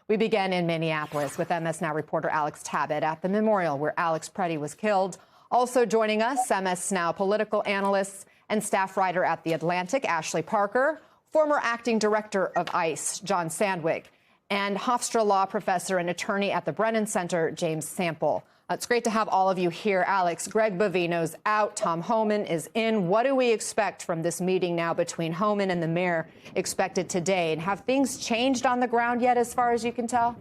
We begin in Minneapolis with MS Now reporter Alex Tabbitt at the memorial where Alex Preddy was killed. Also joining us, MS Now political analyst and staff writer at The Atlantic, Ashley Parker, former acting director of ICE, John Sandwick, and Hofstra law professor and attorney at the Brennan Center, James Sample. It's great to have all of you here. Alex, Greg Bovino's out. Tom Homan is in. What do we expect from this meeting now between Homan and the mayor expected today? And have things changed on the ground yet, as far as you can tell?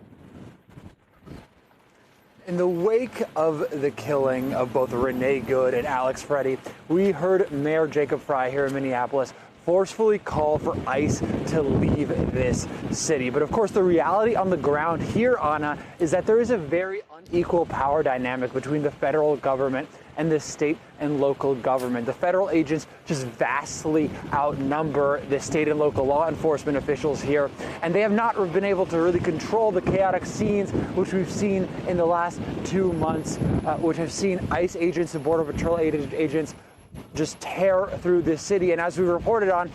In the wake of the killing of both Renee Good and Alex Preddy, we heard Mayor Jacob Frey here in Minneapolis forcefully call for ICE to leave this city. But of course, the reality on the ground here, Anna, is that there is a very unequal power dynamic between the federal government and the state and local government. The federal agents just vastly outnumber the state and local law enforcement officials here, and they have not been able to really control the chaotic scenes which we've seen in the last 2 months, which have seen ICE agents and Border Patrol agents just tear through this city, and as we reported on,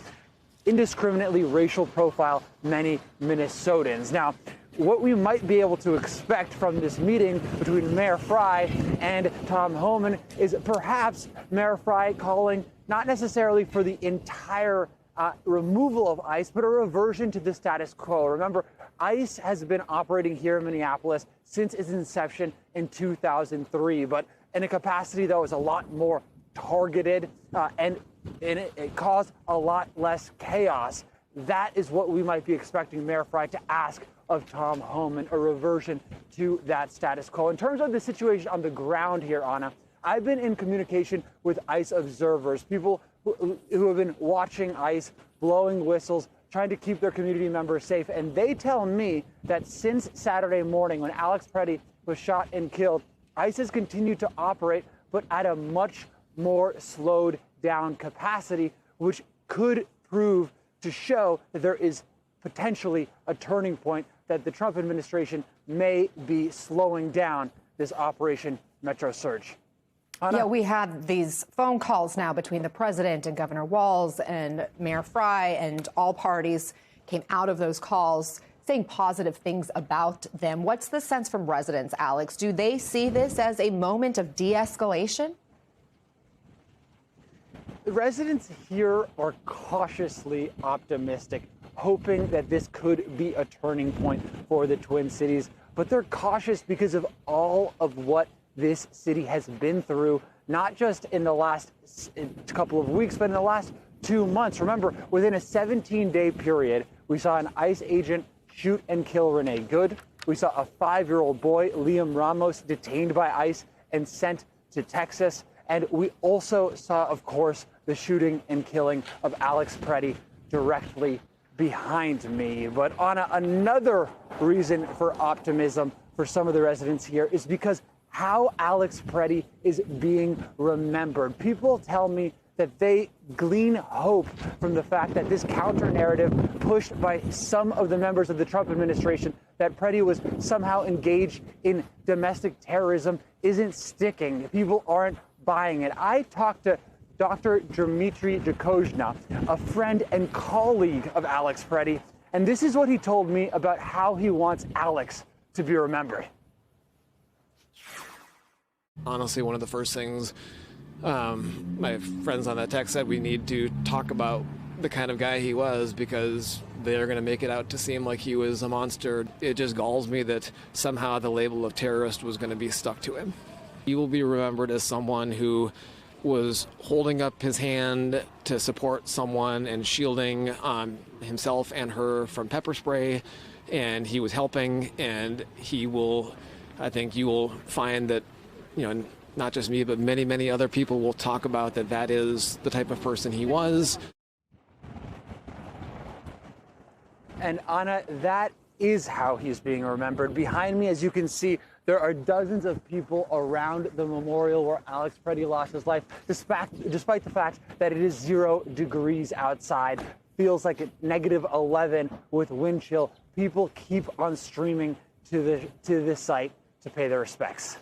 indiscriminately racial profile many Minnesotans. Now, what we might be able to expect from this meeting between Mayor Frey and Tom Homan is perhaps Mayor Frey calling not necessarily for the entire removal of ICE, but a reversion to the status quo. Remember, ICE has been operating here in Minneapolis since its inception in 2003, but in a capacity that was a lot more targeted and it caused a lot less chaos. That is what we might be expecting Mayor Frey to ask of Tom Homan, a reversion to that status quo. In terms of the situation on the ground here, Anna, I've been in communication with ICE observers, people who have been watching ICE, blowing whistles, trying to keep their community members safe. And they tell me that since Saturday morning when Alex Preddy was shot and killed, ICE has continued to operate, but at a much more slowed down capacity, which could prove to show that there is potentially a turning point, that the Trump administration may be slowing down this Operation Metro Surge. Anna? Yeah, we have these phone calls now between the president and Governor Walz and Mayor Frey, and all parties came out of those calls saying positive things about them. What's the sense from residents, Alex? Do they see this as a moment of de-escalation? The residents here are cautiously optimistic, hoping that this could be a turning point for the Twin Cities. But they're cautious because of all of what this city has been through, not just in the last couple of weeks, but in the last 2 months. Remember, within a 17-day period, we saw an ICE agent shoot and kill Renee Good. We saw a 5-year-old boy, Liam Ramos, detained by ICE and sent to Texas. And we also saw, of course, the shooting and killing of Alex Preddy directly behind me. But Anna, another reason for optimism for some of the residents here is because how Alex Preddy is being remembered. People tell me that they glean hope from the fact that this counter-narrative pushed by some of the members of the Trump administration that Preddy was somehow engaged in domestic terrorism isn't sticking. People aren't buying it. I talked to Dr. Dmitry Jakozhna, a friend and colleague of Alex Preddy, and this is what he told me about how he wants Alex to be remembered. Honestly, one of the first things my friends on that text said, we need to talk about the kind of guy he was, because they're going to make it out to seem like he was a monster. It just galls me that somehow the label of terrorist was going to be stuck to him. He will be remembered as someone who was holding up his hand to support someone and shielding himself and her from pepper spray, and he was helping, and he will, I think you will find that, you know, not just me, but many, many other people will talk about that is the type of person he was. And Anna, that is how he's being remembered. Behind me, as you can see, there are dozens of people around the memorial where Alex Preddy lost his life, despite the fact that it is 0 degrees outside. Feels like -11 with wind chill. People keep on streaming to the site to pay their respects.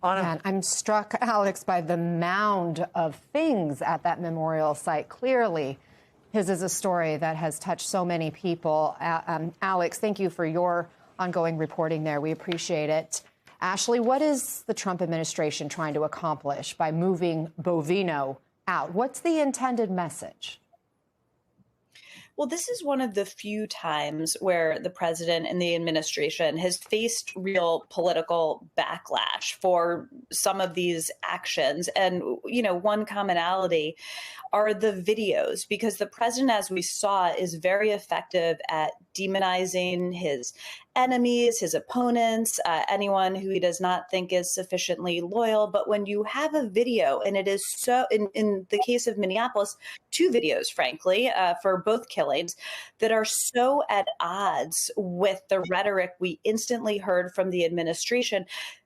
Anna? And I'm struck, Alex, by the mound of things at that memorial site. Clearly, his is a story that has touched so many people. Alex, thank you for your ongoing reporting there. We appreciate it. Ashley, what is the Trump administration trying to accomplish by moving Bovino out? What's the intended message? Well, this is one of the few times where the president and the administration has faced real political backlash for some of these actions. And, one commonality are the videos, because the president, as we saw, is very effective at demonizing his enemies, his opponents, anyone who he does not think is sufficiently loyal. But when you have a video, and it is so, in the case of Minneapolis, two videos, frankly, for both killings, that are so at odds with the rhetoric we instantly heard from the administration,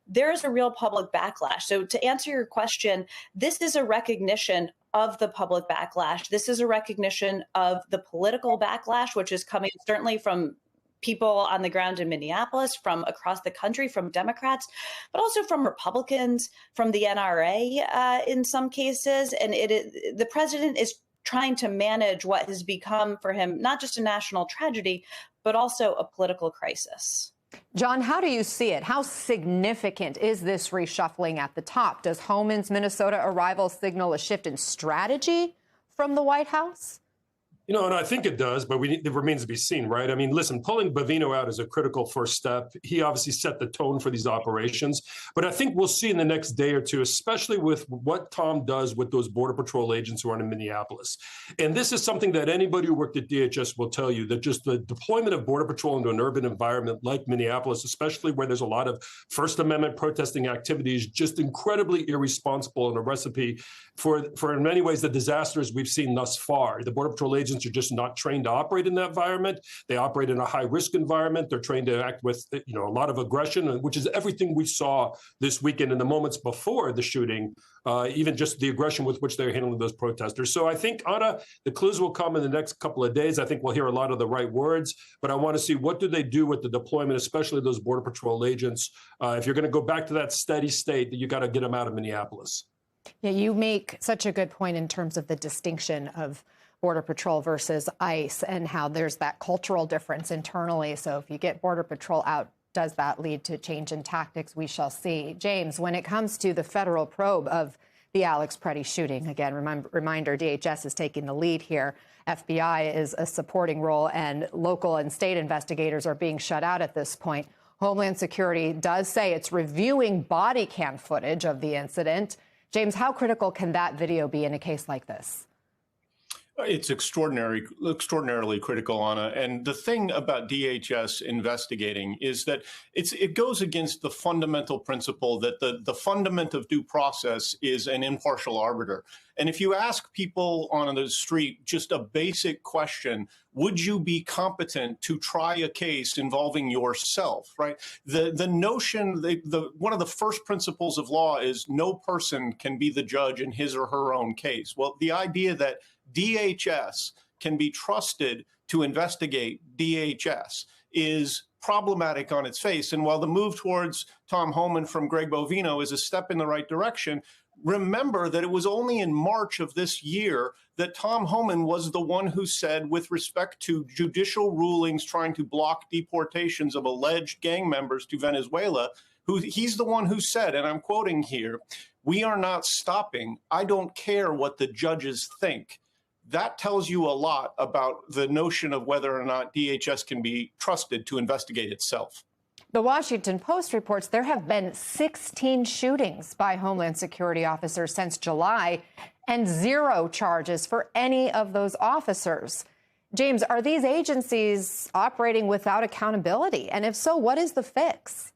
there is a real public backlash. So to answer your question, this is a recognition of the public backlash. This is a recognition of the political backlash, which is coming certainly from people on the ground in Minneapolis, from across the country, from Democrats, but also from Republicans, from the NRA in some cases. And the president is trying to manage what has become for him not just a national tragedy, but also a political crisis. John, how do you see it? How significant is this reshuffling at the top? Does Homan's Minnesota arrival signal a shift in strategy from the White House? And I think it does, but it remains to be seen, right? I mean, listen, pulling Bovino out is a critical first step. He obviously set the tone for these operations. But I think we'll see in the next day or two, especially with what Tom does with those Border Patrol agents who are in Minneapolis. And this is something that anybody who worked at DHS will tell you, that just the deployment of Border Patrol into an urban environment like Minneapolis, especially where there's a lot of First Amendment protesting activities, just incredibly irresponsible and a recipe for in many ways the disasters we've seen thus far. The Border Patrol agents are just not trained to operate in that environment. They operate in a high-risk environment. They're trained to act with, a lot of aggression, which is everything we saw this weekend in the moments before the shooting, even just the aggression with which they're handling those protesters. So I think, Anna, the clues will come in the next couple of days. I think we'll hear a lot of the right words, but I want to see what do they do with the deployment, especially those Border Patrol agents. If you're going to go back to that steady state, that you got to get them out of Minneapolis. Yeah, you make such a good point in terms of the distinction of Border Patrol versus ICE and how there's that cultural difference internally. So if you get Border Patrol out, does that lead to change in tactics? We shall see. James, when it comes to the federal probe of the Alex Preddy shooting, again, reminder, DHS is taking the lead here. FBI is a supporting role, and local and state investigators are being shut out at this point. Homeland Security does say it's reviewing body cam footage of the incident. James, how critical can that video be in a case like this? It's extraordinarily critical, Anna. And the thing about DHS investigating is that it goes against the fundamental principle that the fundament of due process is an impartial arbiter. And if you ask people on the street just a basic question, would you be competent to try a case involving yourself, right? The notion, one of the first principles of law is no person can be the judge in his or her own case. Well, the idea that DHS can be trusted to investigate DHS is problematic on its face. And while the move towards Tom Homan from Greg Bovino is a step in the right direction, remember that it was only in March of this year that Tom Homan was the one who said, with respect to judicial rulings trying to block deportations of alleged gang members to Venezuela, he's the one who said, and I'm quoting here, "We are not stopping. I don't care what the judges think." That tells you a lot about the notion of whether or not DHS can be trusted to investigate itself. The Washington Post reports there have been 16 shootings by Homeland Security officers since July and 0 charges for any of those officers. James, are these agencies operating without accountability? And if so, what is the fix?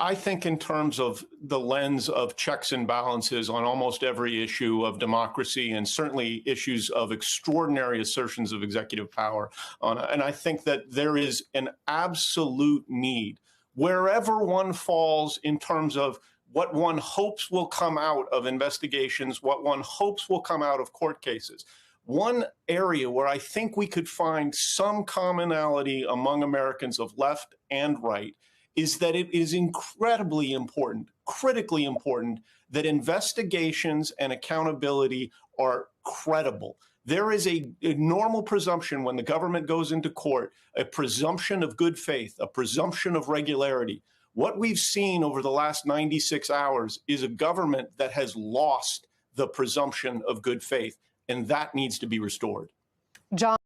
I think in terms of the lens of checks and balances on almost every issue of democracy and certainly issues of extraordinary assertions of executive power. And I think that there is an absolute need, wherever one falls in terms of what one hopes will come out of investigations, what one hopes will come out of court cases. One area where I think we could find some commonality among Americans of left and right is that it is incredibly important, critically important, that investigations and accountability are credible, There is a normal presumption when the government goes into court, a presumption of good faith, a presumption of regularity. What we've seen over the last 96 hours is a government that has lost the presumption of good faith, and that needs to be restored. John.